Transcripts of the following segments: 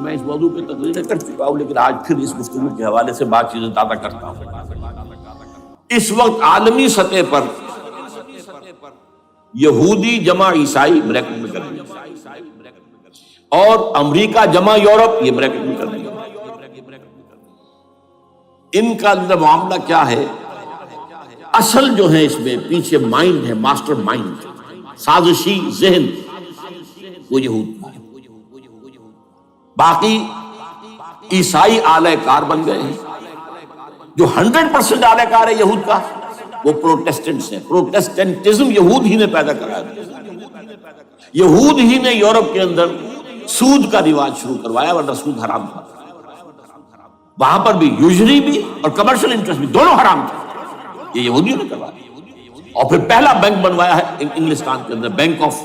میں اس موضوع پہ تقریریں کر چکا ہوں، لیکن آج پھر اس گفتگو کے حوالے سے بات چیزیں تازہ کرتا ہوں۔ اس وقت عالمی سطح پر یہودی جمع عیسائی بریکٹ میں کر دیں، اور امریکہ جمع یورپ یہ بریکٹ میں کر دیں۔ ان کا اندر معاملہ کیا ہے؟ اصل جو ہے اس میں پیچھے مائنڈ ہے، ماسٹر مائنڈ، سازشی ذہن، وہ یہود کا ہے۔ باقی عیسائی آلہ کار بن گئے ہیں۔ جو 100% آلہ کار ہے یہود کا وہ پروٹیسٹنٹس ہیں۔ پروٹیسٹنٹزم یہود ہی نے پیدا کرایا، یہود ہی نے یورپ کے اندر سود کا رواج شروع کروایا، ورنہ سود حرام تھا وہاں پر بھی، یوزری بھی اور کمرشل انٹرسٹ بھی، دونوں حرام تھے، یہ یہودیوں نے کروایا۔ اور پھر پہلا بینک بنوایا ہے انگلستان کے اندر، بینک آف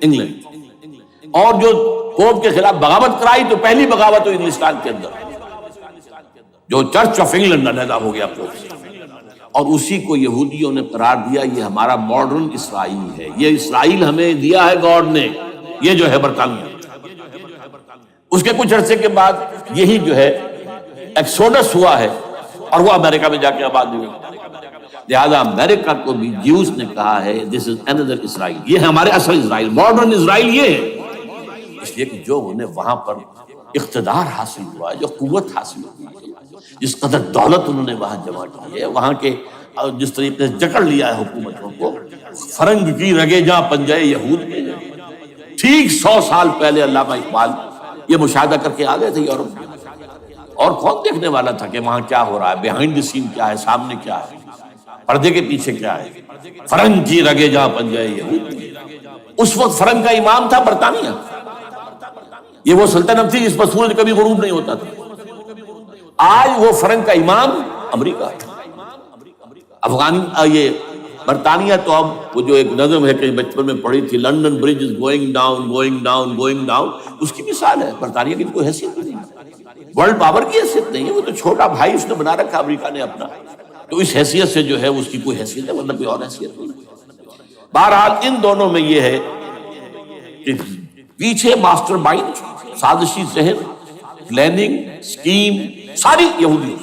انگلینڈ، اور جو پوپ کے خلاف بغاوت کرائی تو پہلی بغاوت ہوئی انگلستان کے اندر، جو چرچ آف انگلینڈ علیحدہ ہو گیا پوپ سے، اور اسی کو یہودیوں نے قرار دیا یہ ہمارا ماڈرن اسرائیل ہے، یہ اسرائیل ہمیں دیا ہے گاڈ نے، یہ جو ہے برطانیہ۔ اس کے کچھ عرصے کے بعد یہی جو ہے ایکسوڈس ہوا ہے، اور وہ امریکہ میں جا کے آباد ہوئے۔ لہذا امریکہ کو بھی جیوز نے کہا ہے دس از اندر اسرائیل، یہ ہے ہمارے اصل اسرائیل، ماڈرن اسرائیل یہ ہے۔ اس لیے کہ جو انہیں وہاں پر اقتدار حاصل ہوا ہے، جو قوت حاصل ہوئی ہے، جس قدر دولت انہوں نے وہاں جمع کی ہے، وہاں کے جس طریقے سے جکڑ لیا ہے حکومتوں کو، فرنگ کی رگے جہاں پنجے یہود کے، ٹھیک 100 سال پہلے علامہ اقبال یہ مشاہدہ کر کے آ گئے تھے یورپ میں، اور کون دیکھنے والا تھا کہ وہاں کیا ہو رہا ہے، بیہائنڈ دی سین کیا ہے، سامنے کیا ہے، پردے کے پیچھے کیا ہے۔ فرنگ کی رگے جہاں پنجے یہود، اس وقت فرنگ کا امام تھا برطانیہ، یہ وہ سلطنت تھی جس پر سورج کبھی غروب نہیں ہوتا تھا۔ آج وہ فرنگ کا امام امریکہ، یہ برطانیہ تو اب وہ جو ایک نظم ہے کہ بچپن میں پڑھی تھی، London Bridge is going down going down going down, اس کی مثال ہے۔ برطانیہ کی کوئی حیثیت نہیں، ورلڈ پاور کی حیثیت نہیں ہے، وہ تو چھوٹا بھائی اس نے بنا رکھا امریکہ نے اپنا، تو اس حیثیت سے جو ہے اس کی کوئی حیثیت ہے، ورنہ کوئی اور حیثیت نہیں۔ بہرحال ان دونوں میں یہ ہے کہ پیچھے ماسٹر مائنڈ، سازشی ذہن، پلاننگ، سکیم ساری یہودی،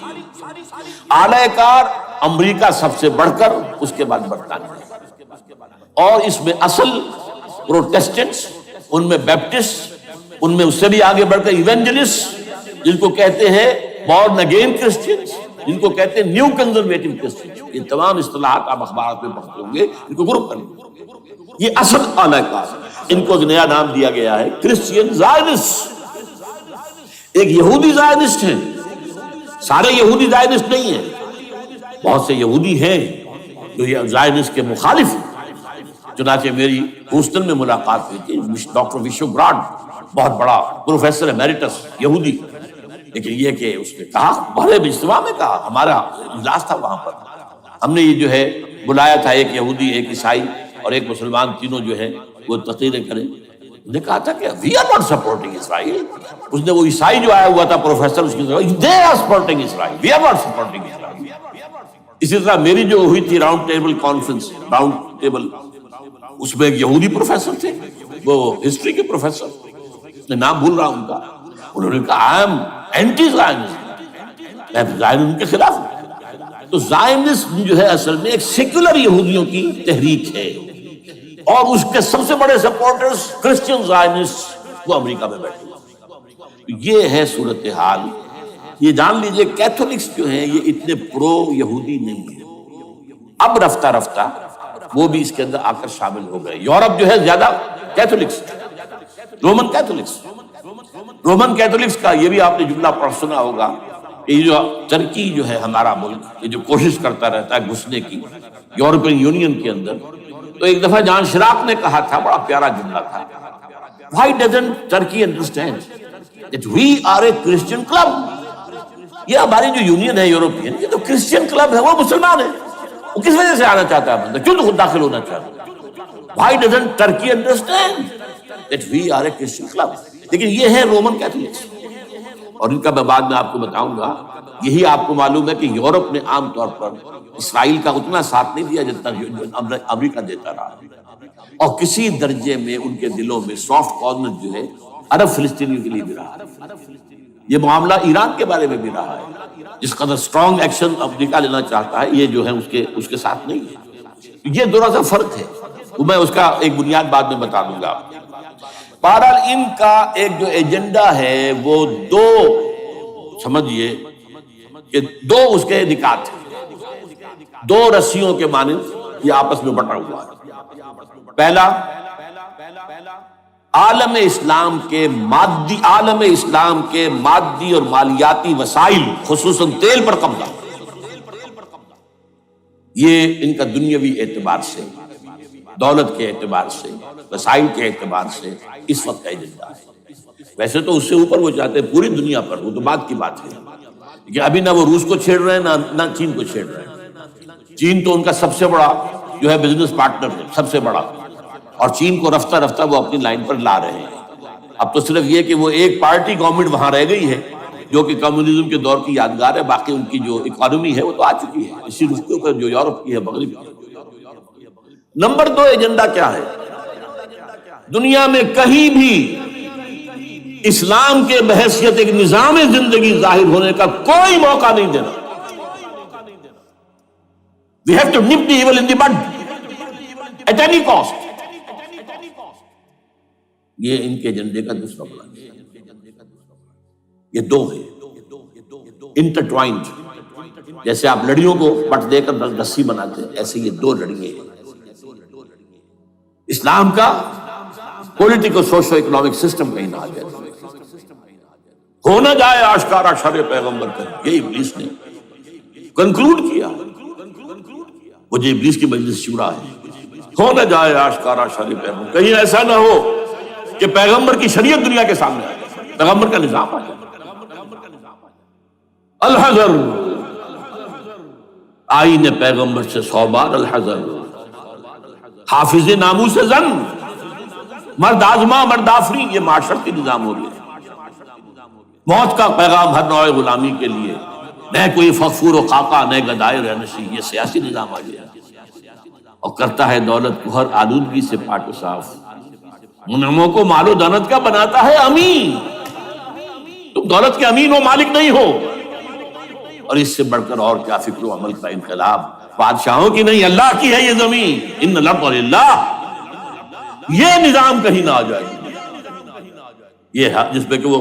آلہ کار امریکہ سب سے بڑھ کر، اس کے بعد برطانیہ، اور اس میں اصل پروٹیسٹنٹس، ان میں بیپٹسٹ، ان میں اس سے بھی آگے بڑھ کر ایونجلسٹ، جن کو کہتے ہیں بورن اگین کرسچنز، جن کو کہتے ہیں نیو کنزرویٹو کرسچنز، یہ تمام اصطلاحات آپ اخبارات میں پڑھتے ہوں گے، ان کو گروپ کریں، یہ اصل آلہ کار۔ ان کو ایک نیا نام دیا گیا ہے کرسچین زائنسٹ۔ ایک یہودی زائنسٹ ہیں، سارے یہودی زائنسٹ نہیں ہیں، بہت سے یہودی ہیں جو یہ زائنسٹ کے مخالف ہیں۔ چنانچہ میری ہیوسٹن میں ملاقات ہوئی تھی ڈاکٹر وشو براڈ، بہت بڑا پروفیسر ایمیریٹس یہودی، لیکن یہ کہ اس نے کہا، بڑے اجتماع میں کہا، ہمارا اجلاس تھا وہاں پر، ہم نے یہ جو ہے بلایا تھا ایک یہودی، ایک عیسائی اور ایک مسلمان، تینوں جو ہے وہ تقریریں کریں۔ انہوں نے کہا تھا کہ وی آر ناٹ سپورٹنگ اسرائیل۔ اس نے وہ عیسائی جو آیا ہوا تھا پروفیسر، اس کی طرف they are supporting Israel, we are not supporting Israel. اسی طرح میری جو ہوئی تھی round table conference, round table, اس میں ایک یہودی پروفیسر تھے، وہ ہسٹری کے پروفیسر، میں نام بھول رہا ہوں ان کا، انہوں نے کہا آئی ایم اینٹی زائنسٹ، میں زائنسٹ کے خلاف ہوں۔ تو زائنسٹ جو ہے اصل میں ایک سیکولر یہودیوں کی تحریک ہے، اور اس کے سب سے بڑے سپورٹرز کرسچین زائنسٹ وہ امریکہ میں بیٹھے۔ یہ ہے صورتحال۔ یہ جان لیجئے کیتھولکس جو ہیں یہ اتنے پرو یہودی نہیں ہیں، اب رفتہ رفتہ وہ بھی اس کے اندر آ کر شامل ہو گئے۔ یورپ جو ہے زیادہ Catholics, Roman Catholics, Roman Catholics کا یہ بھی آپ نے جملہ پڑھ سنا ہوگا، یہ جو ترکی جو ہے ہمارا ملک، یہ جو کوشش کرتا رہتا ہے گھسنے کی یورپین یونین کے اندر، تو ایک دفعہ جان شراق نے کہا تھا، بڑا پیارا جملہ تھا، Why doesn't Turkey understand that we are a Christian club؟ یہ ہماری جو یونین ہے یورپین، یہ تو کرسچین کلب ہے، وہ مسلمان ہے، وہ کس وجہ سے آنا چاہتا ہے بندہ، کیوں تو خود داخل ہونا چاہتا ہے؟ Why doesn't Turkey understand that we are a Christian club؟ لیکن یہ ہے رومن کیتھولکس، اور ان کا میں بعد میں آپ کو بتاؤں گا۔ یہی آپ کو معلوم ہے کہ یورپ نے عام طور پر اسرائیل کا اتنا ساتھ نہیں دیا جتنا امریکہ دیتا رہا، اور کسی درجے میں ان کے دلوں میں سافٹ کارنر جو ہے عرب فلسطینیوں کے لیے بھی رہا ہے، یہ معاملہ ایران کے بارے میں بھی رہا ہے، جس قدر اسٹرانگ ایکشن امریکہ لینا چاہتا ہے یہ جو ہے اس کے ساتھ نہیں ہے۔ یہ تھوڑا سا فرق ہے، تو میں اس کا ایک بنیاد بعد میں بتا دوں گا۔ بہرحال ان کا ایک جو ایجنڈا ہے وہ دو، سمجھیے کہ دو اس کے نکات ہیں، دو رسیوں کے مانند یہ آپس میں بٹا ہوا ہے۔ پہلا، عالم اسلام کے مادی اور مالیاتی وسائل خصوصاً تیل پر قبضہ، یہ ان کا دنیاوی اعتبار سے، دولت کے اعتبار سے، وسائل کے اعتبار سے اس وقت کا ایجنڈا ہے۔ ویسے تو اس سے اوپر وہ چاہتے ہیں پوری دنیا پر، وہ تو بات کی بات ہے کہ ابھی نہ وہ روس کو چھیڑ رہے ہیں نہ چین کو چھیڑ رہے ہیں۔ چین تو ان کا سب سے بڑا جو ہے بزنس پارٹنر ہے، سب سے بڑا، اور چین کو رفتہ رفتہ وہ اپنی لائن پر لا رہے ہیں۔ اب تو صرف یہ کہ وہ ایک پارٹی گورنمنٹ وہاں رہ گئی ہے جو کہ کمیونزم کے دور کی یادگار ہے، باقی ان کی جو اکانومی ہے وہ تو آ چکی ہے اسی رخ پر جو یورپ کی ہے، مغرب کی۔ نمبر دو ایجنڈا کیا ہے؟ دنیا میں کہیں بھی اسلام کے بحیثیت ایک نظام زندگی ظاہر ہونے کا کوئی موقع نہیں دینا۔ We have to nip the evil in the bud at any cost۔ یہ ان کے ایجنڈے کا دوسرا پلان ہے۔ یہ دو ہے انٹرٹوائنڈ، جیسے آپ لڑیوں کو پٹ دے کر رسی بناتے ہیں، ایسے یہ دو لڑیے ہیں۔ اسلام کا پولیٹیکل سوشو اکنامک سسٹم کہیں نہ آ جائے، ہو نہ جائے آشکارا شر پیغمبر کا، یہ ابلیس نے کنکلوڈ کیا۔ وہ جو ابلیس کی مجلس شورا ہے، ہو نہ جائے آشکارا شر پیغمبر، کہیں ایسا نہ ہو کہ پیغمبر کی شریعت دنیا کے سامنے آ جائے، پیغمبر کا نظام آ جائے۔ الحذر، آئین پیغمبر سے 100 بار الحذر، حافظ ناموس زن، مرد آزما مرد آفری، یہ معاشرتی نظام ہو گیا۔ موت کا پیغام ہر نوع غلامی کے لیے، نہ کوئی فخور و خاکہ نہ گدائے رہنشی، یہ سیاسی نظام آ گیا اور کرتا ہے دولت کو ہر آلودگی سے پاک و صاف، منعموں کو مال و دولت کا بناتا ہے امین۔ تم دولت کے امین و مالک نہیں ہو، اور اس سے بڑھ کر اور کیا فکر و عمل کا انقلاب، بادشاہوں کی نہیں اللہ کی ہے یہ زمین، ان الارض للہ۔ یہ نظام کہیں نہ آ جائے، یہ جس پہ کہ وہ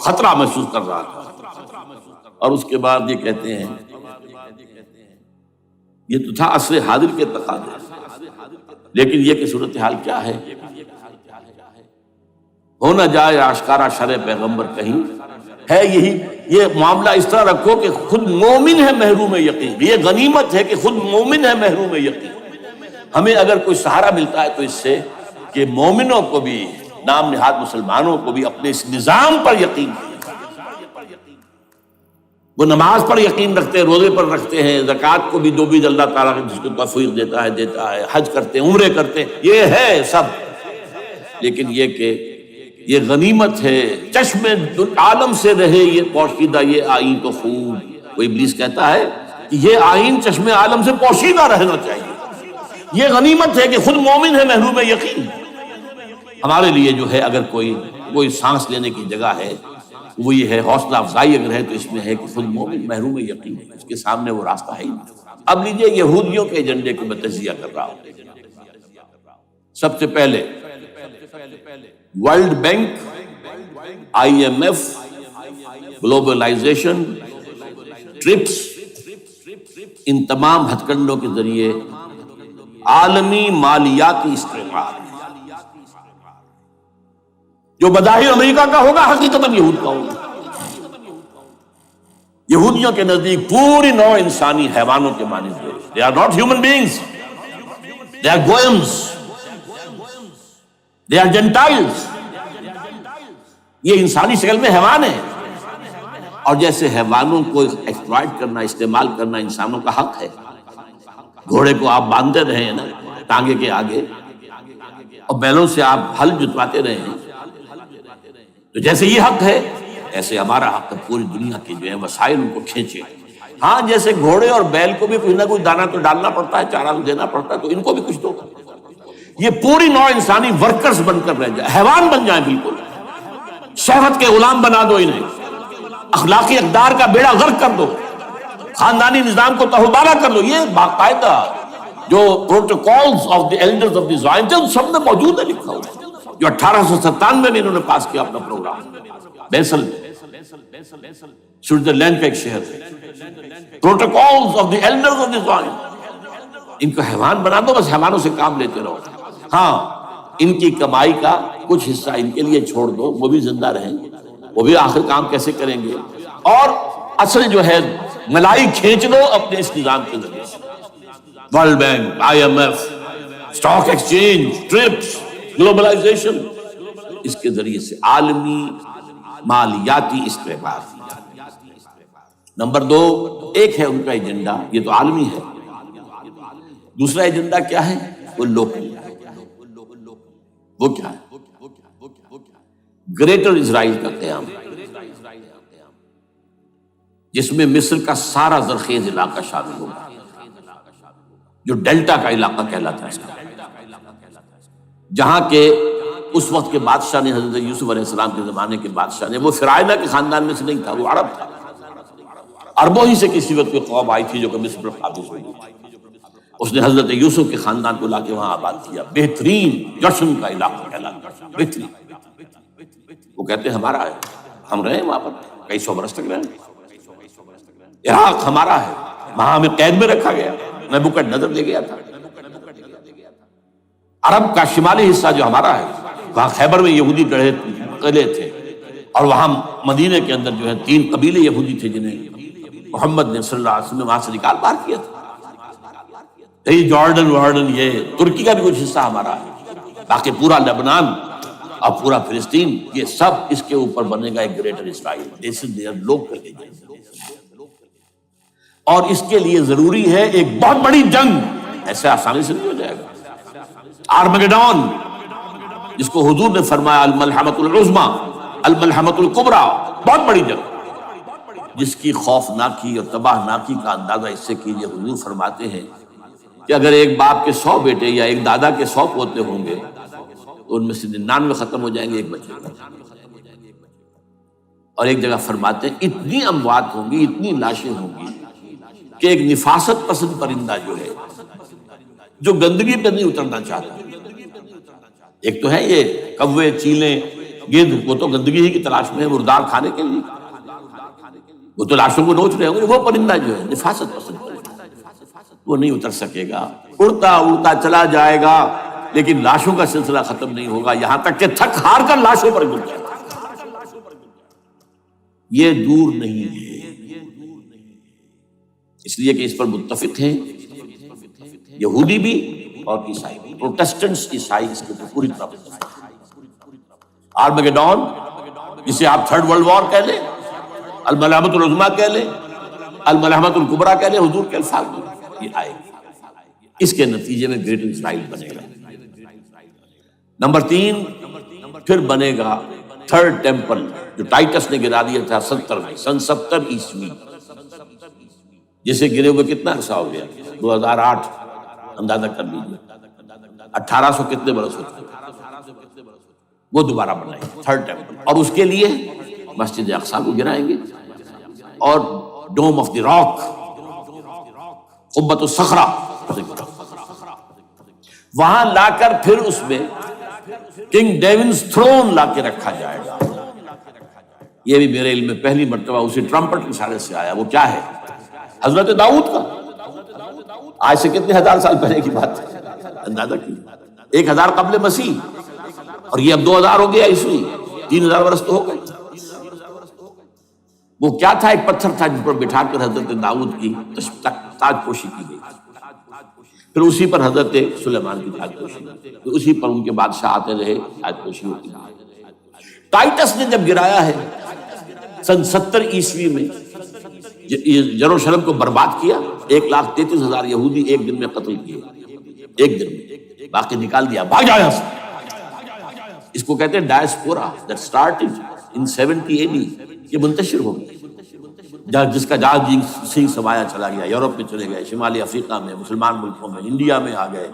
خطرہ محسوس کر رہا تھا۔ اور اس کے بعد یہ کہتے ہیں، یہ تو تھا عصر حاضر کے تقاضے، لیکن یہ کہ صورتحال کیا ہے؟ ہو نہ جائے آشکارا شرع پیغمبر کہیں ہے یہی، یہ معاملہ اس طرح رکھو کہ خود مومن ہے محروم یقین، یہ غنیمت ہے کہ خود مومن ہے محروم یقین۔ ہمیں اگر کوئی سہارا ملتا ہے تو اس سے کہ مومنوں کو بھی، نام نہاد مسلمانوں کو بھی اپنے اس نظام پر یقین ہے۔ وہ نماز پر یقین رکھتے ہیں، روزے پر رکھتے ہیں، زکوٰۃ کو بھی دو بھی اللہ تعالیٰ جس کو توفیق دیتا ہے، حج کرتے ہیں، عمرے کرتے ہیں، یہ ہے سب۔ لیکن یہ کہ یہ غنیمت ہے، چشم عالم سے رہے یہ پوشیدہ یہ آئین تو خوب۔ وہ ابلیس کہتا ہے کہ یہ آئین چشم عالم سے پوشیدہ رہنا چاہیے، یہ غنیمت ہے کہ خود مومن ہے محروم یقین۔ ہمارے لیے جو ہے اگر کوئی سانس لینے کی جگہ ہے وہ یہ ہے، حوصلہ افزائی اگر ہے تو اس میں ہے کہ خود مومن محروم یقین ہے، اس کے سامنے وہ راستہ ہے ہی نہیں۔ اب لیجئے یہودیوں کے ایجنڈے کو میں تجزیہ کر رہا ہوں۔ سب سے پہلے World Bank, I M F, globalization, TRIPS, ان تمام ہتھ کنڈوں کے ذریعے عالمی مالیاتی استعمال جو بظاہر امریکہ کا ہوگا حقیقتاً یہود کا ہوگا۔ یہودیوں کے نزدیک پوری نوع انسانی حیوانوں کے مانند ہے۔ They are not human beings. They are goyams. They are Gentiles. یہ انسانی شکل میں حیوان ہیں، اور جیسے حیوانوں کو ایکسپلائٹ کرنا، استعمال کرنا انسانوں کا حق ہے۔ گھوڑے کو آپ باندھتے رہے ہیں نا ٹانگے کے آگے، اور بیلوں سے آپ ہل جتواتے رہے ہیں، تو جیسے یہ حق ہے ایسے ہمارا حق ہے پوری دنیا کے جو ہے وسائل ان کو کھینچے۔ ہاں جیسے گھوڑے اور بیل کو بھی کچھ نہ کچھ دانا تو ڈالنا پڑتا ہے، چارہ تو دینا پڑتا ہے، تو ان کو بھی کچھ دو۔ یہ پوری نوع انسانی ورکرز بن کر رہ جائے، حیوان بن جائیں بالکل، شہوت کے غلام بنا دو انہیں، اخلاقی اقدار کا بیڑا غرق کر دو، خاندانی نظام کو تہوبارہ کر دو۔ یہ باقاعدہ جو Protocols of the Elders of the Zion تھے ان سب میں موجود ہے لکھا ہوا، جو 1897 میں انہوں نے پاس کیا اپنا پروگرام، بیسل سوئٹزرلینڈ کا ایک شہر ہے، Protocols of the Elders of the Zion. ان کو حیوان بنا دو، بس حیوانوں سے کام لیتے رہو، ہاں ان کی کمائی کا کچھ حصہ ان کے لیے چھوڑ دو، وہ بھی زندہ رہیں، وہ بھی آخر کام کیسے کریں گے، اور اصل جو ہے ملائی کھینچ لو اپنے اس نظام کے ذریعے سے، World Bank, IMF، stock exchange, TRIPS, globalization, اس کے ذریعے سے عالمی مالیاتی استحکام۔ نمبر 2، ایک ہے ان کا ایجنڈا، یہ تو عالمی ہے، دوسرا ایجنڈا کیا ہے؟ وہ لوکل، وہ کیا ہے؟ گریٹر اسرائیل کا قیام، جس میں مصر کا سارا زرخیز علاقہ شامل ہوگا، جو ڈیلٹا کا علاقہ کہلاتا ہے، جہاں کے اس وقت کے بادشاہ نے، حضرت یوسف علیہ السلام کے زمانے کے بادشاہ نے، وہ فرعونہ کے خاندان میں سے نہیں تھا، وہ عرب تھا، عربوں ہی سے کسی وقت کوئی قوم آئی تھی جو کہ مصر پر قابض ہوئی، اس نے حضرت یوسف کے خاندان کو لا کے وہاں آباد کیا، بہترین جشن کا علاقہ کہلاتا ہے، بہترین، وہ کہتے ہیں ہمارا ہے، ہم رہے وہاں پر کئی سو برس تک رہے، عراق ہمارا ہے، وہاں ہمیں قید میں رکھا گیا، نبوکدنضر لے گیا تھا، عرب کا شمالی حصہ جو ہمارا ہے، وہاں خیبر میں یہودی قلعے تھے، اور وہاں مدینے کے اندر جو ہے 3 قبیلے یہودی تھے جنہیں محمد نے صلی اللہ علیہ وسلم وہاں سے نکال باہر کیا تھا۔ یہ جارڈن یہ ترکی کا بھی کچھ حصہ ہمارا ہے، باقی پورا لبنان اور پورا فلسطین، یہ سب اس کے اوپر بنے گا ایک greater Israel, this is there local agenda. اور اس کے لیے ضروری ہے ایک بہت بڑی جنگ، ایسے آسانی سے نہیں ہو جائے گا، آرمگیڈون، جس کو حضور نے فرمایا الملحمۃ العظمیٰ، الملحمۃ الکبریٰ، بہت بڑی جنگ، جس کی خوفناکی اور تباہ ناکی کا اندازہ اس سے کیجیے۔ حضور فرماتے ہیں کہ اگر ایک باپ کے 100 بیٹے یا ایک دادا کے 100 پوتے ہوں گے تو ان میں سے 99 ختم ہو جائیں گے، ایک بچے گا۔ اور ایک جگہ فرماتے ہیں اتنی اموات ہوں گی، اتنی لاشیں ہوں گی کہ ایک نفاست پسند پرندہ جو ہے، جو گندگی پہ نہیں اترنا چاہتا، ایک تو ہے یہ کوے، چیلیں، گدھ، وہ تو گندگی ہی کی تلاش میں ہے مردار کھانے کے لیے، وہ تو لاشوں کو نوچ رہے ہوں گے، وہ پرندہ جو ہے نفاست پسند پرندہ، وہ نہیں اتر سکے گا، اڑتا اڑتا چلا جائے گا، لیکن لاشوں کا سلسلہ ختم نہیں ہوگا، یہاں تک کہ تھک ہار کر لاشوں پر گر جائے گا۔ یہ دور نہیں ہے، اس لیے کہ اس پر متفق ہیں یہودی بھی اور عیسائی بھی، پروٹسٹنٹس عیسائی اس کے پوری طرح متفق ہیں۔ آرمگیڈون، جسے آپ 3rd ورلڈ وار کہہ لیں، الملحمۃ العظمیٰ کہہ لیں، الملحمۃ الکبریٰ کہہ لیں، حضور کے الفاظ میں یہ آئے گی، اس کے نتیجے میں گریٹر اسرائیل بنے گا۔ نمبر 3، پھر بنے گا 3rd ٹیمپل، جو ٹائٹس نے گرا دیا تھا 70 میں، سن 70 عیسوی، جسے گرے ہوئے کتنا عرصہ ہو گیا؟ 2008، اندازہ کر لیجیے 1800 کتنے برس ہوتے ہیں، وہ دوبارہ بنائیں گے 3rd ٹیمپل، اور اس کے لیے مسجد اقصیٰ کو گرائیں گے، اور ڈوم آف دی راک، قبۃ الصخرہ، وہاں لا کر پھر اس میں کنگ ڈیونز تھرون لا کے رکھا جائے گا۔ یہ بھی میرے علم میں پہلی مرتبہ اسی ٹرمپٹ رسالے سے آیا، وہ کیا ہے؟ حضرت داؤد کا، آج سے کتنے ہزار سال پہلے کی بات ہے، اندازہ کیجیے، 1000 قبل مسیح، اور یہ اب 2000 ہو گیا عیسوی، 3000 برس تو ہو گئے۔ وہ کیا تھا؟ ایک پتھر تھا جس پر بٹھا کر حضرت داؤد کی تاج پوشی کی گئی، پھر اسی پر حضرت سلیمان کی تاج پوشی، پھر اسی پر ان کے بادشاہ آتے رہے، تاج پوشی ہوتی رہی۔ ٹائٹس نے جب گرایا ہے سن 70 عیسوی میں، یروشلم کو برباد کیا، 1,33,000 یہودی ایک دن میں قتل کیے، ایک دن میں، باقی نکال دیا، بھاگ جایا۔ اس کو کہتے ہیں diaspora, that started in 70 AD، یہ منتشر ہو گئی، جس کا جہاز سنگھ سمایا چلا گیا، یورپ میں چلے گئے، شمالی افریقہ میں، مسلمان ملکوں میں، انڈیا میں آ گئے،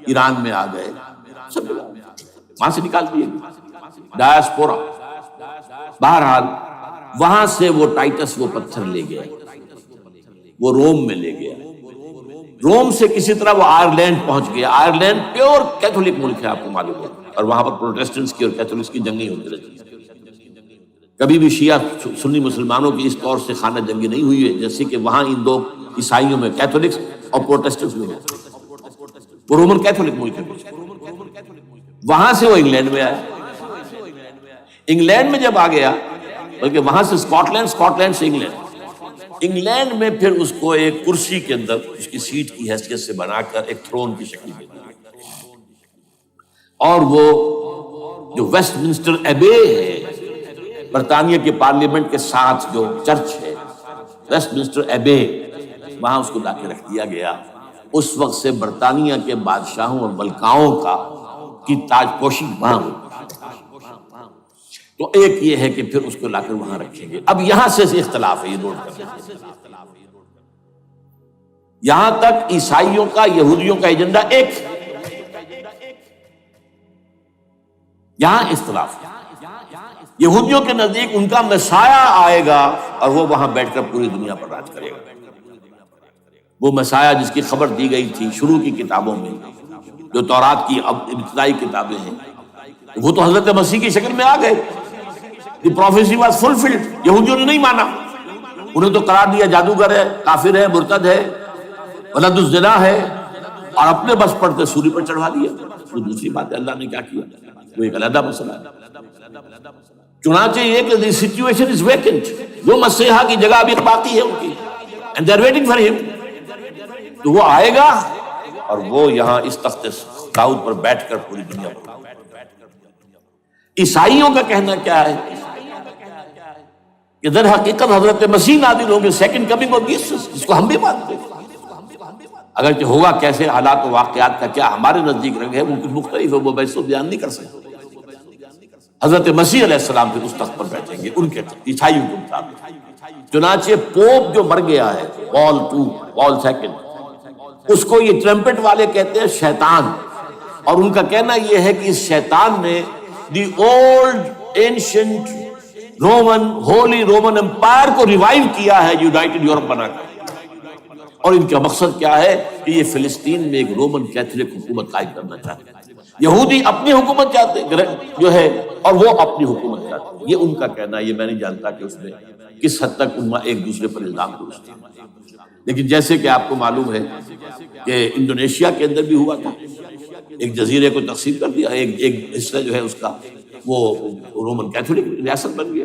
ایران میں آ گئے، سب وہاں سے نکال دیے ڈایاسپورا. بہرحال وہاں سے وہ ٹائٹس وہ پتھر لے گیا, وہ روم میں لے گیا. روم سے کسی طرح وہ آئرلینڈ پہنچ گیا. آئرلینڈ پیور کیتھولک ملک ہے, آپ کو معلوم ہے, اور وہاں پر پروٹیسٹنٹس کی اور کیتھولکس کی جنگیں ہوتی رہتی ہیں. کبھی بھی شیعہ سنی مسلمانوں کی اس طور سے خانہ جنگی نہیں ہوئی ہے جیسے کہ وہاں ان دو عیسائیوں میں کیتھولکس اور پروٹیسٹنٹس میں. وہ رومن کیتھولک ملک ہے. وہاں سے وہ انگلینڈ میں آیا. انگلینڈ میں جب آ گیا, بلکہ وہاں سے اسکاٹ لینڈ سے انگلینڈ میں پھر اس کو ایک کرسی کے اندر اس کی سیٹ کی حیثیت سے بنا کر ایک تھرون کی شکل دے دی. اور وہ جو ویسٹ منسٹر ایبے ہے, برطانیہ کے پارلیمنٹ کے ساتھ جو چرچ ہے ویسٹ منسٹر ایبے, وہاں اس کو لا کے رکھ دیا گیا. اس وقت سے برطانیہ کے بادشاہوں اور ملکاؤں کی تاج پوشی وہاں ہوئی. تو ایک یہ ہے کہ پھر اس کو لا کر وہاں رکھیں گے. اب یہاں سے اختلاف ہے, یہ نوٹ کریں. یہاں تک عیسائیوں کا یہودیوں کا ایجنڈا ایک, یہاں اختلاف ہے. یہودیوں کے نزدیک ان کا مسیح آئے گا اور وہ وہاں بیٹھ کر پوری دنیا پر راج کرے گا. وہ مسیح جس کی خبر دی گئی تھی شروع کی کتابوں میں, جو تورات کی ابتدائی کتابیں ہیں, وہ تو حضرت مسیح کی شکل میں آ گئے. The prophecy was fulfilled. یہودیوں نے نہیں مانا, انہیں تو قرار دیا جادوگر ہے, کافر ہے, مرتد ہے, ولد الزنا ہے, اور اپنے بس پڑتے سولی پر چڑھا دیا. وہ دوسری بات ہے, اللہ نے کیا کیا وہ ایک علیحدہ مسئلہ ہے. چنانچہ یہ کہ the situation is vacant, وہ مسیحا کی جگہ ابھی باقی ہے ان کی, and they are waiting for him. تو وہ آئے گا اور وہ یہاں اس تخت داؤد پر بیٹھ کر پوری دنیا پر. عیسائیوں کا کہنا کیا ہے کہ در حقیقت حضرت مسیح نازل ہوں گے, سیکنڈ کمنگ آف جیسس, جس کو ہم بھی مانتے ہیں. اگرچہ ہوگا کیسے, حالات و واقعات کا کیا ہمارے نزدیک رنگ ہے وہ کچھ مختلف ہے, وہ ویسے بیان نہیں کر سکتے. حضرت مسیح علیہ السلام پھر اس تخت پر بیٹھیں گے ان کے عیسائیوں کے مطابق. چنانچہ پوپ جو مر گیا ہے, پال سیکنڈ, اس کو یہ ٹرمپٹ والے کہتے ہیں شیطان, اور ان کا کہنا یہ ہے کہ اس شیطان نے the old ancient holy Roman empire کو ریوائیو کیا ہے یونائٹڈ یورپ بنا کر. اور ان کا مقصد کیا ہے کہ یہ فلسطین میں ایک رومن کیتھولک حکومت قائم کرنا چاہتے ہیں. یہودی اپنی حکومت چاہتے جو ہے, اور وہ اپنی حکومت چاہتے ہیں. یہ ان کا کہنا ہے. یہ میں نہیں جانتا کہ اس میں کس حد تک ان ایک دوسرے پر الزام درست ہے. لیکن جیسے کہ آپ کو معلوم ہے کہ انڈونیشیا کے اندر بھی ہوا تھا, ایک جزیرے کو تقسیم کر دیا, ایک حصہ جو ہے اس کا وہ رومن کیتھولک ریاست بن گیا.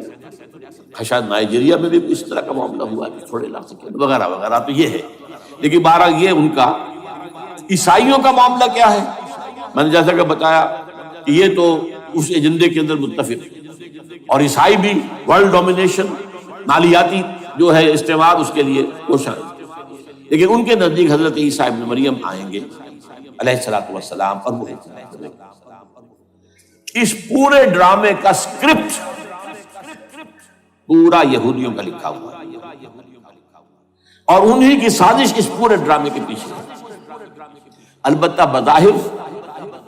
شاید نائجیریا میں بھی اس طرح کا معاملہ ہوا کہ چھوڑے علاقے کے وغیرہ وغیرہ. تو یہ ہے, لیکن بہرحال یہ ان کا. عیسائیوں کا معاملہ کیا ہے, میں نے جیسا کہ بتایا کہ یہ تو اس ایجنڈے کے اندر متفق, اور عیسائی بھی ورلڈ ڈومینیشن, مالیاتی جو ہے استعمار, اس کے لیے کوشاں. لیکن ان کے نزدیک حضرت عیسیٰ ابن مریم آئیں گے علیہ الصلوۃ والسلام, اور وہ اس پورے ڈرامے کا اسکرپٹ پورا یہودیوں کا لکھا ہوا ہے, اور انہی کی سازش اس پورے ڈرامے کے پیچھے ہے. البتہ بظاہر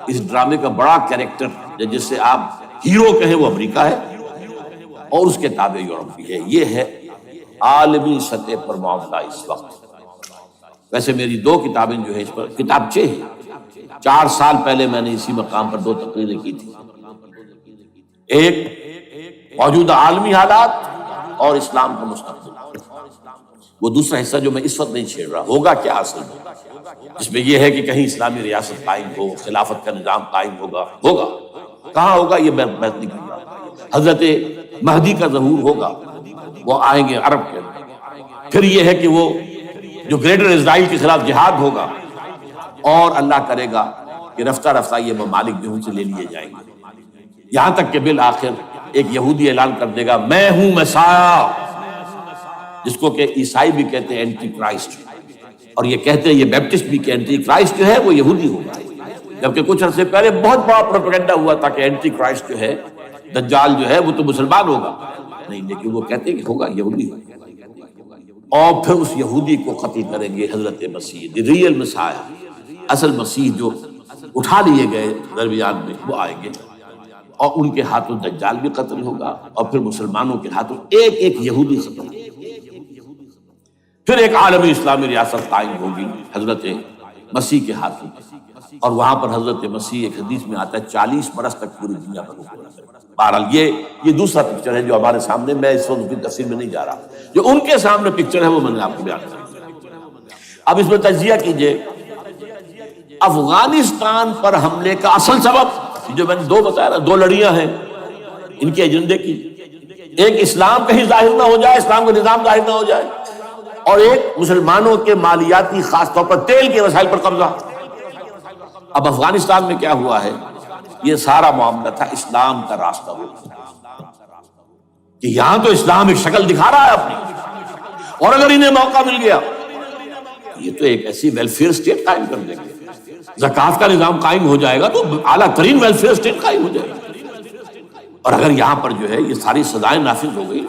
اس ڈرامے کا بڑا کیریکٹر جس سے آپ ہیرو کہیں وہ امریکہ ہے, اور اس کے تابع یورپ بھی ہے. یہ ہے عالمی سطح پر معاملہ اس وقت. ویسے میری 2 کتابیں جو ہے اس پر کتابچے ہیں. 4 سال پہلے میں نے اسی مقام پر 2 تقریریں کی تھی. ایک موجودہ عالمی حالات اور اسلام کا مستقبل. وہ دوسرا حصہ جو میں اس وقت نہیں چھیڑ رہا, ہوگا کیا اصل میں, جس میں یہ ہے کہ کہیں اسلامی ریاست قائم ہو, خلافت کا نظام قائم ہوگا کہاں ہوگا یہ میں بحث نہیں کر رہا. حضرت مہدی کا ظہور ہوگا, وہ آئیں گے عرب کے اندر. پھر یہ ہے کہ وہ جو گریٹر اسرائیل کے خلاف جہاد ہوگا, اور اللہ کرے گا کہ رفتہ رفتہ یہ ممالک جو ان سے لے لیے جائیں گے, یہاں تک کہ بالآخر ایک یہودی اعلان کر دے گا میں ہوں مسیح, جس کو کہ عیسائی بھی کہتے ہیں اینٹی کرائسٹ, اور یہ کہتے ہیں یہ بیپٹسٹ بھی کہ اینٹی کرائسٹ جو ہے وہ یہودی ہوگا. جبکہ کچھ عرصے پہلے بہت بڑا پروپیگنڈا ہوا تھا کہ اینٹی کرائسٹ جو ہے, دجال جو ہے, وہ تو مسلمان ہوگا. نہیں, لیکن وہ کہتے ہیں کہ ہوگا یہودی ہوگا. اور پھر اس یہودی کو قتل کریں گے حضرت مسیح, دی ریئل مسیح, اصل مسیح جو اٹھا لیے گئے درمیان میں، وہ آئیں گے اور ان کے ہاتھوں دجال بھی قتل ہوگا، اور پھر مسلمانوں کے ہاتھوں ایک ایک یہودی ختم ہوگا۔ پھر ایک عالمی اسلامی ریاست قائم ہوگی حضرت مسیح کے ہاتھوں، اور وہاں پر حضرت مسیح، ایک حدیث میں آتا ہے 40 برس تک پوری دنیا پر حکومت کریں۔ بہرحال یہ دوسرا پکچر ہے جو ہمارے سامنے، میں اس وقت کی تفصیل میں نہیں جا رہا، جو ان کے سامنے پکچر ہے وہ میں نے آپ کو بیان کر دیا۔ اب اس میں تجزیہ کیجئے افغانستان پر حملے کا اصل سبب، جو میں نے دو بتایا نا، دو لڑیاں ہیں ان کے ایجنڈے کی، ایک اسلام کہیں ظاہر نہ ہو جائے، اسلام کا نظام ظاہر نہ ہو جائے، اور ایک مسلمانوں کے مالیاتی، خاص طور پر تیل کے وسائل پر قبضہ۔ اب افغانستان میں کیا ہوا ہے، یہ سارا معاملہ تھا اسلام کا راستہ ہوا کہ یہاں تو اسلام ایک شکل دکھا رہا ہے اپنی، اور اگر انہیں موقع مل گیا یہ تو ایک ایسی ویلفیئر اسٹیٹ قائم کر دیں گے، زکوٰۃ کا نظام قائم ہو جائے گا تو اعلیٰ ترین ویلفیئر اسٹیٹ قائم ہو جائے گا، اور اگر یہاں پر جو ہے یہ ساری سزائیں نافذ ہو گئی،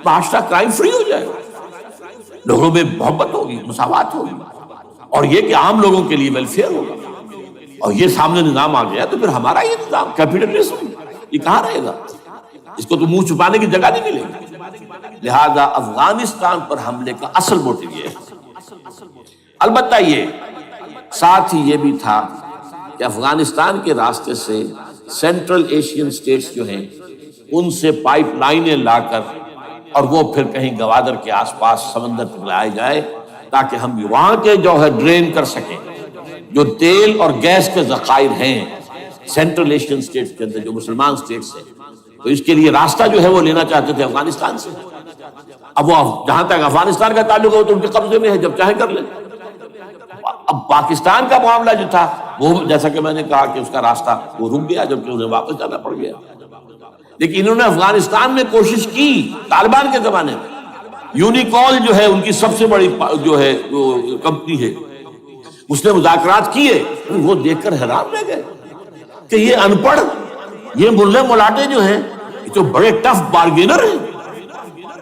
معاشرہ کرائم فری ہو جائے گا، لوگوں میں محبت ہوگی، مساوات ہوگی، اور یہ کہ عام لوگوں کے لیے ویلفیئر ہوگا، اور یہ سامنے نظام آ گیا تو پھر ہمارا یہ نظام کیپٹلزم یہ کہاں رہے گا، اس کو تو منہ چھپانے کی جگہ نہیں ملے گی۔ لہذا افغانستان پر حملے کا اصل موٹیو یہ ہے۔ البتہ یہ ساتھ ہی یہ بھی تھا کہ افغانستان کے راستے سے سینٹرل ایشین سٹیٹس جو ہیں ان سے پائپ لائنیں لا کر، اور وہ پھر کہیں گوادر کے آس پاس سمندر تک لائے جائے تاکہ ہم وہاں کے جو ہے ڈرین کر سکیں، جو تیل اور گیس کے ذخائر ہیں سینٹرل ایشین سٹیٹس کے اندر جو مسلمان سٹیٹس ہیں، تو اس کے لیے راستہ جو ہے وہ لینا چاہتے تھے افغانستان سے۔ اب وہ جہاں تک افغانستان کا تعلق ہے وہ تو ان کے قبضے میں ہے، جب چاہیں کر لیں۔ اب پاکستان کا معاملہ جو تھا وہ جیسا کہ میں نے کہا کہ اس کا راستہ وہ رک گیا، جبکہ انہیں واپس جانا پڑ گیا، لیکن انہوں نے افغانستان میں کوشش کی۔ طالبان کے زمانے میں یونیکال جو ہے ان کی سب سے بڑی جو ہے کمپنی ہے، اس نے مذاکرات کیے، وہ دیکھ کر حیران رہ گئے کہ یہ ان پڑھ، یہ ملے ملاٹے جو ہیں یہ تو بڑے ٹف بارگینر ہیں۔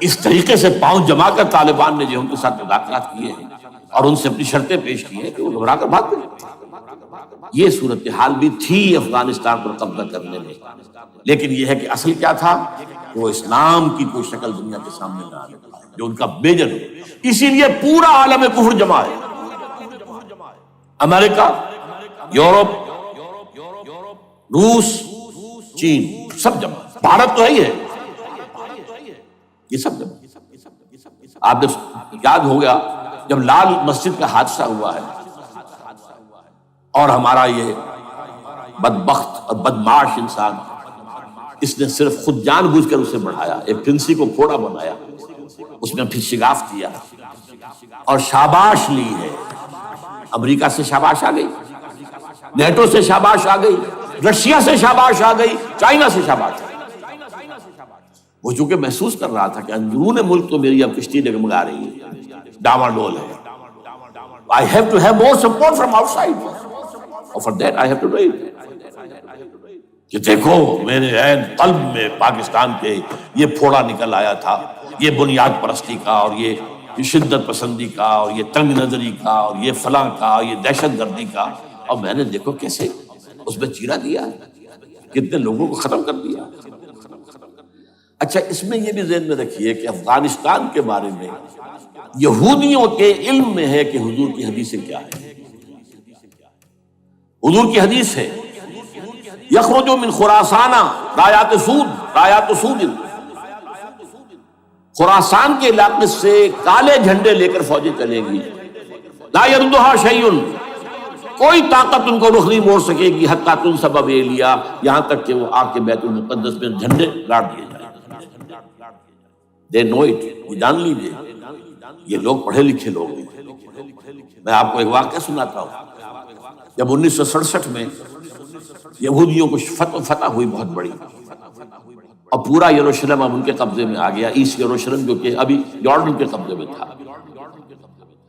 اس طریقے سے پاؤں جما کر طالبان نے جو ان کے ساتھ مذاکرات کیے ہیں اور ان سے اپنی شرطیں پیش کی ہیں کہ وہ گھبرا کر بھاگ گئے۔ یہ صورتحال بھی تھی افغانستان پر قبضہ کرنے میں، لیکن یہ ہے کہ اصل کیا تھا، وہ اسلام کی کوئی شکل دنیا کے سامنے نہ آنے پائے، جو ان کا بیجن ہے۔ اسی لیے پورا عالم کفر جمع ہے، امریکہ، یورپ، روس، چین، سب جمع، بھارت تو ہے ہی ہے، یہ سب جمع۔ آپ نے یاد ہوگا جب لال مسجد کا حادثہ ہوا ہے اور ہمارا یہ بدبخت اور بدمعاش انسان، اس نے صرف خود جان بوجھ کر اسے بڑھایا، ایک پھنسی کو پھوڑا بنایا، اس میں پھر شگاف دیا اور شاباش لی ہے۔ امریکہ سے شاباش آ گئی، نیٹو سے شاباش آ گئی، رشیا سے شاباش آ گئی، چائنا سے شاباش آ گئی۔ وہ چونکہ محسوس کر رہا تھا کہ اندرون ملک تو میری اب کشتی ڈگمگا رہی ہے، ڈاواں ڈول ہے، I have to have more support from outside, and for that I have to do it۔ کہ دیکھو میرے عین قلب میں پاکستان کے یہ پھوڑا نکل آیا تھا، یہ بنیاد پرستی کا اور یہ شدت پسندی کا اور یہ تنگ نظری کا اور یہ فلاں کا، یہ دہشت گردی کا، اور میں نے دیکھو کیسے اس میں چیرا دیا، کتنے لوگوں کو ختم کر دیا۔ اچھا، اس میں یہ بھی ذہن میں رکھیے کہ افغانستان کے بارے میں یہودیوں کے علم میں ہے کہ حضور کی حدیثیں کیا ہے۔ حضور کی حدیث ہے یخرج من خراسان رایات سود، خراسان کے علاقے سے کالے جھنڈے لے کر فوجیں چلیں گی، لا یردھا شیء، کوئی طاقت ان کو رخ نہیں موڑ سکے گی، حتیٰ تنصب بیلیا، یہاں تک کہ وہ آ کے بیت المقدس میں جھنڈے گاڑ دیے جائیں۔ They know it، یہ جان لیجیے، یہ لوگ پڑھے لکھے لوگ ہیں۔ میں آپ کو ایک واقعہ سناتا ہوں، جب 1967 میں یہودیوں کو فتح ہوئی بہت بڑی، اور پورا یروشلم اب ان کے قبضے میں آ گیا، ایسٹ یروشلم جو کہ ابھی جارڈن کے قبضے میں تھا،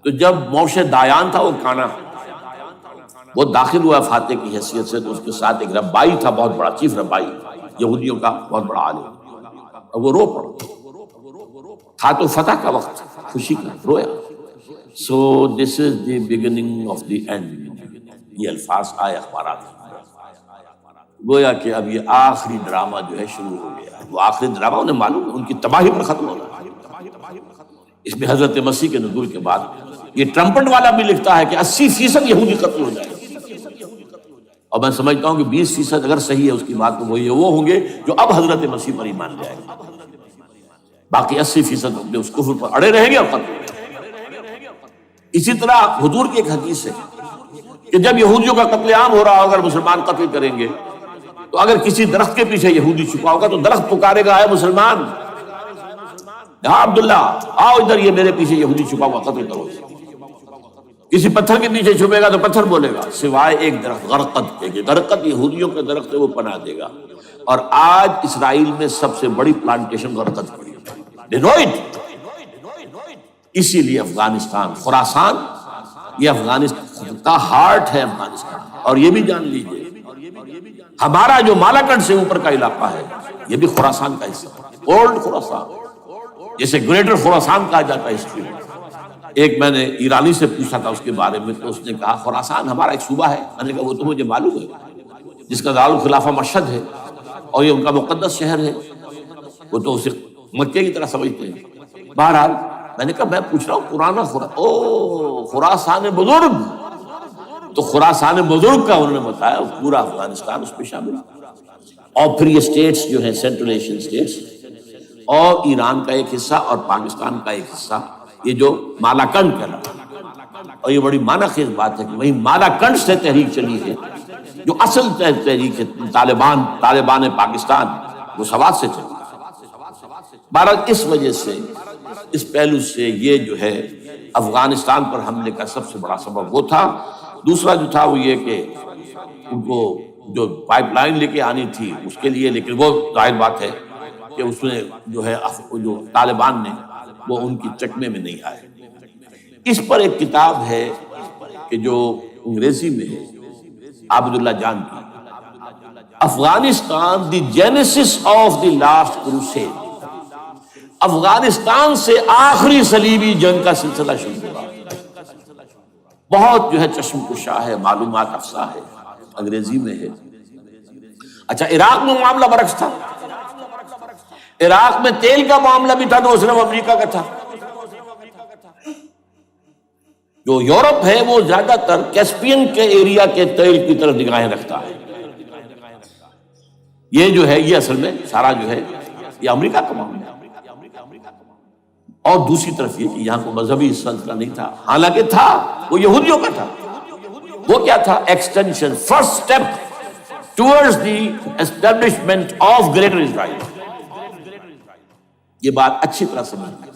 تو جب موشے دایان تھا وہ کانا، وہ داخل ہوا فاتح کی حیثیت سے، تو اس کے ساتھ ایک ربائی تھا بہت بڑا، چیف ربائی یہودیوں کا بہت بڑا عالم، اور وہ رو پڑا، تھا تو فتح کا وقت، خوشی کا، رویا۔ So this is the beginning of the end, یہ الفاظ آئے اخبارات میں۔ گویا کہ اب یہ آخری ڈرامہ جو ہے شروع ہو گیا ہے۔ وہ آخری ڈرامہ انہیں معلوم ہے ان کی تباہی پر ختم ہونا ہے۔ اس میں حضرت مسیح کے نزول کے بعد یہ ٹرمپٹ والا بھی لکھتا ہے کہ 80% یہودی قتل ہو جائے گا، اور میں سمجھتا ہوں کہ 20% اگر صحیح ہے اس کی بات تو وہ ہوں گے جو اب حضرت مسیح پر ایمان لے آئے گا، باقی 80% اپنے اس کفر پر اڑے رہیں گے اور قتل ہو جائیں گے۔ اسی طرح حضور کی ایک حدیث ہے کہ جب یہودیوں کا قتل عام ہو رہا ہو، اگر مسلمان قتل کریں گے تو اگر کسی درخت کے پیچھے یہودی چھپا ہوگا تو درخت پکارے گا، اے مسلمان، ہاں عبداللہ آؤ ادھر، یہ میرے پیچھے یہودی چھپا ہوا، قتل کرو۔ کسی پتھر کے پیچھے چھپے گا تو پتھر بولے گا، سوائے ایک درخت غرقد کے، غرقد یہودیوں کے درخت ہے، وہ پناہ دے گا۔ اور آج اسرائیل میں سب سے بڑی پلانٹیشن غرقد کی ہے، ڈینوئٹ۔ اسی لیے افغانستان، خراسان، یہ افغانستان کا ہارٹ ہے افغانستان۔ اور یہ بھی جان لیجئے ہمارا جو مالاکنڈ سے اوپر کا علاقہ ہے یہ بھی خراسان کا حصہ ہے، اولڈ خراسان، جسے گریٹر خراسان کہا جاتا ہے ہسٹری میں۔ ایک میں نے ایرانی سے پوچھا تھا اس کے بارے میں، تو اس نے کہا خراسان ہمارا ایک صوبہ ہے۔ میں نے کہا وہ تو مجھے معلوم ہے، جس کا دارالخلافہ مشہد ہے اور یہ ان کا مقدس شہر ہے، وہ تو اسے مکے کی طرح سمجھتے ہیں۔ بہرحال میں نے کہا میں پوچھ رہا ہوں پرانا خراسان بزرگ، تو خراسان بزرگ کا انہوں نے بتایا پورا افغانستان اس میں شامل، اور پھر یہ اسٹیٹس جو ہیں سینٹرل ایشین اسٹیٹس، اور ایران کا ایک حصہ اور پاکستان کا ایک حصہ، یہ جو مالاکنڈ کہلاتا ہے۔ اور یہ بڑی معنی خیز بات ہے کہ وہی مالاکنڈ سے تحریک چلی ہے جو اصل تحریک ہے طالبان پاکستان، وہ سوات سے چلی۔ بہرحال اس وجہ سے، اس پہلو سے یہ جو ہے افغانستان پر حملے کا سب سے بڑا سبب وہ تھا۔ دوسرا جو تھا وہ یہ کہ ان کو جو پائپ لائن لے کے آنی تھی اس کے لیے، لیکن وہ ظاہر بات ہے کہ اس میں جو ہے جو طالبان نے وہ ان کی چکمے میں نہیں آئے۔ اس پر ایک کتاب ہے کہ جو انگریزی میں ہے عابد اللہ جان کی، Afghanistan the genesis of the last crusade, Afghanistan سے آخری صلیبی جنگ کا سلسلہ شروع ہوا۔ بہت جو ہے چشم کشا ہے، معلومات افزا ہے، انگریزی میں ہے۔ اچھا، عراق میں معاملہ برعکس تھا۔ عراق میں تیل کا معاملہ بھی تھا تو وہ صرف امریکہ کا تھا۔ جو یورپ ہے وہ زیادہ تر کیسپین کے ایریا کے تیل کی طرف نگاہیں رکھتا ہے۔ یہ جو ہے یہ اصل میں سارا جو ہے یہ امریکہ کا معاملہ ہے۔ اور دوسری طرف یہ کہ یہاں کو مذہبی سلسلہ نہیں تھا، حالانکہ تھا، وہ یہودیوں کا تھا۔ وہ کیا تھا؟ Extension, first step towards the establishment of Greater Israel. یہ بات اچھی طرح سمجھنا۔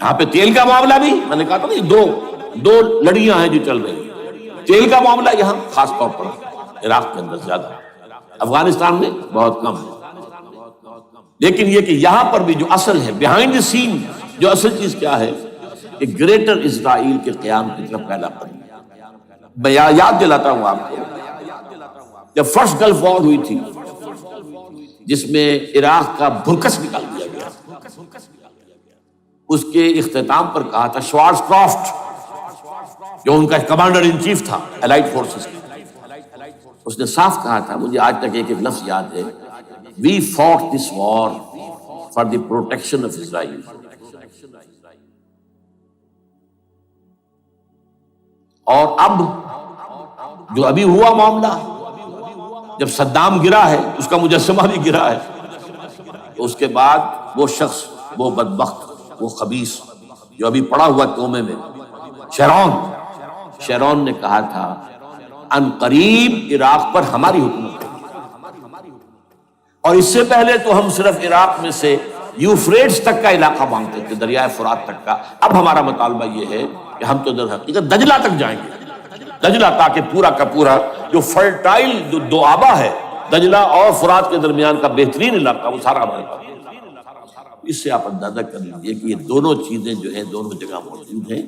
یہاں پہ تیل کا معاملہ بھی میں نے کہا تھا نا، دو لڑیاں ہیں جو چل رہی ہیں۔ تیل کا معاملہ یہاں خاص طور پر عراق کے اندر زیادہ، افغانستان میں بہت کم ہے۔ لیکن یہ کہ یہاں پر بھی جو اصل ہے بیہائنڈ دی سین، جو اصل چیز کیا ہے کہ گریٹر اسرائیل کے قیام کی طرف پہلا قدم۔ میں یاد دلاتا ہوں آپ کو، جب فرسٹ گلف وار ہوئی تھی جس میں عراق کا بھرکس نکال دیا گیا، اس کے اختتام پر کہا تھا شوارز کرافٹ، جو ان کا کمانڈر ان چیف تھا الائیڈ فورسز کا، اس نے صاف کہا تھا، مجھے آج تک ایک ایک لفظ یاد ہے، We fought this war for the protection of Israel. اور اب جو ابھی ہوا معاملہ، جب صدام گرا ہے، اس کا مجسمہ بھی گرا ہے، تو اس کے بعد وہ شخص، وہ بدبخت، وہ خبیث جو ابھی پڑا ہوا کومے میں، شیرون نے کہا تھا ان قریب عراق پر ہماری حکومت ہے، اور اس سے پہلے تو ہم صرف عراق میں سے یوفریٹس تک کا علاقہ مانگتے تھے، دریائے فرات تک کا۔ اب ہمارا مطالبہ یہ ہے کہ ہم تو در حقیقت دجلہ تک جائیں گے، دجلہ، تاکہ پورا کا پورا جو فرٹائل جو دو آبا ہے دجلہ اور فرات کے درمیان کا بہترین علاقہ، وہ سارا ہمارے پاس۔ اس سے آپ اندازہ کر لیجیے کہ یہ دونوں چیزیں جو ہیں دونوں جگہ موجود ہیں۔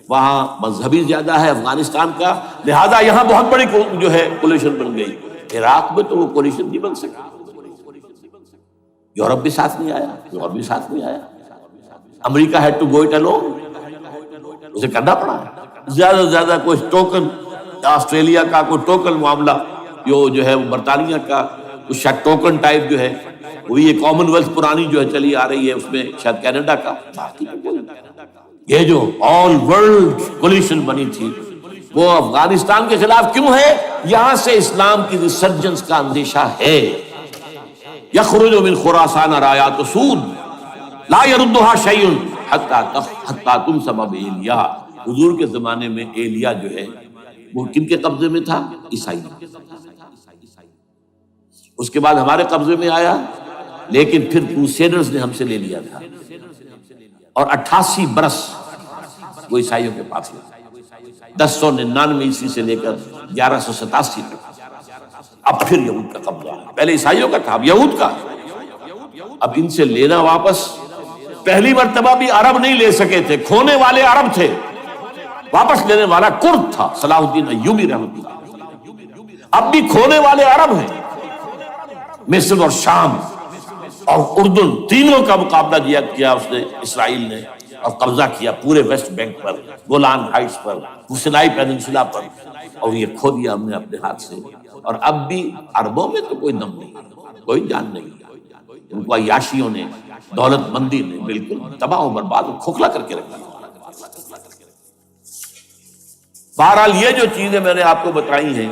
وہاں مذہبی زیادہ ہے افغانستان کا، لہذا یہاں بہت بڑی جو ہے کولیشن بن گئی۔ عراق میں تو وہ کولیشن نہیں بن سکی، یورپ بھی ساتھ نہیں آیا، یورپ بھی ساتھ نہیں آیا، امریکہ had to go it alone, اسے کرنا پڑا۔ زیادہ سے زیادہ کوئی ٹوکن، آسٹریلیا کا کوئی ٹوکن معاملہ جو ہے وہ برطانیہ کا کچھ شاید ٹوکن ٹائپ جو ہے وہی یہ کامن ویلتھ پرانی جو ہے چلی آ رہی ہے، اس میں شاید کینیڈا کا، باقی تو کوئی یہ جو آل ورلڈ کولیشن بنی تھی وہ افغانستان کے خلاف کیوں ہے؟ یہاں سے اسلام کی ریسرجنس کا اندیشہ ہے۔ یخرج من خراسان رایات سود لا یردھا شیء حتی تنصب بایلیا۔ حضور کے زمانے میں ایلیا جو ہے وہ کن کے قبضے میں تھا؟ عیسائی۔ اس کے بعد ہمارے قبضے میں آیا، لیکن پھر کروسیڈرز نے ہم سے لے لیا تھا، اور 88 برس وہ عیسائیوں کے پاس ہے، 1099 عیسوی سے لے کر 1187 تک۔ اب پھر یہود کا قبضہ ہے، پہلے عیسائیوں کا تھا، اب یہود کا۔ اب ان سے لینا واپس، پہلی مرتبہ بھی عرب نہیں لے سکے تھے، کھونے والے عرب تھے، واپس لینے والا کرد تھا، صلاح الدین ایوبی رحمۃ اللہ۔ اب بھی کھونے والے عرب ہیں، مصر اور شام اور اردن، تینوں کا مقابلہ کیا اس نے، اسرائیل نے، اور قبضہ کیا پورے ویسٹ بینک پر، گولان ہائٹس پر، سینائی پیننسولا پر، اور یہ کھو دیا ہم نے اپنے ہاتھ سے۔ اور اب بھی عربوں میں تو کوئی دم نہیں، کوئی جان نہیں، ان کو عیاشیوں نے، دولت مندی نے بالکل تباہ و برباد اور کھوکھلا کر کے رکھا۔ بہرحال یہ جو چیزیں میں نے آپ کو بتائی ہیں،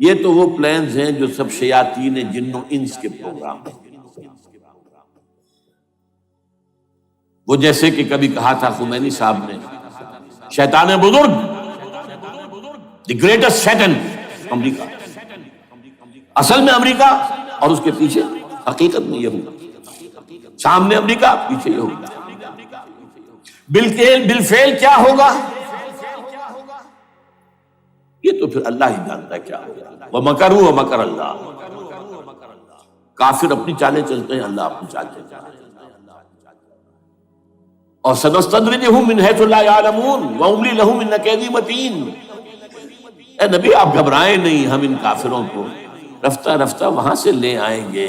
یہ تو وہ پلانز ہیں جو سب شیاطین جن و انس کے پروگرام ہیں۔ وہ جیسے کہ کبھی کہا تھا خمینی صاحب نے، شیطان بزرگ، دی گریٹسٹ شیطن، امریکہ، اصل میں امریکہ اور اس کے پیچھے حقیقت میں یہود، سامنے امریکہ پیچھے یہود۔ بالفعل کیا ہوگا یہ تو پھر اللہ ہی جانتا ہے کیا ہوگا۔ وَمَكَرُوا وَمَكَرَ اللَّهُ، کافر اپنی چالیں چلتے ہیں، اللہ اپنی چال چلتا ہے۔ اور سَنَسْتَدْرِجُهُم مِّنْ حَيْثُ لَا يَعْلَمُونَ وَأُمْلِي لَهُمْ إِنَّ كَيْدِي مَتِينٌ۔ اے نبی آپ گھبرائیں نہیں، ہم ان کافروں کو رفتہ رفتہ وہاں سے لے آئیں گے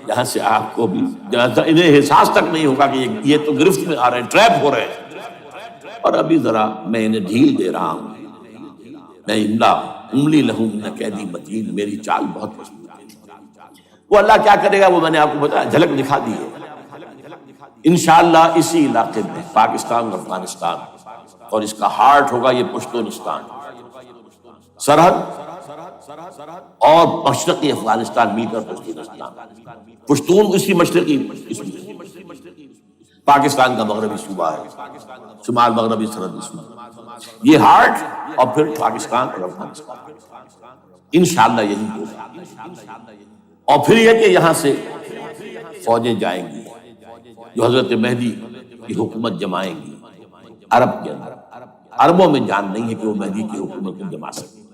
جہاں سے آپ کو بھی انہیں احساس تک نہیں ہوگا کہ یہ تو گرفت میں آ رہے ہیں، ٹریپ ہو رہے ہیں، اور ابھی ذرا میں انہیں ڈھیل دے رہا ہوں۔ میں املی لہم ان کیدی متین، میری چال بہت مضبوط ہے۔ وہ اللہ کیا کرے گا وہ میں نے آپ کو بتایا، جھلک دکھا دی ہے۔ انشاءاللہ اسی علاقے میں پاکستان اور افغانستان، اور اس کا ہارٹ ہوگا یہ پشتونستان، سرحد اور مشرقی افغانستان مل کر پشتونستان، پشتون اسی مشرقی، پاکستان کا مغربی صوبہ ہے، شمال مغربی سرحدی صوبہ، یہ ہارٹ، اور پھر پاکستان اور افغانستان، انشاءاللہ یہی ہوگا۔ اور پھر یہ کہ یہاں سے فوجیں جائیں گی جو حضرت مہدی کی حکومت جمائیں گی عرب کے اندر۔ عربوں میں جان نہیں ہے کہ وہ مہدی کی حکومت کو جما سکیں۔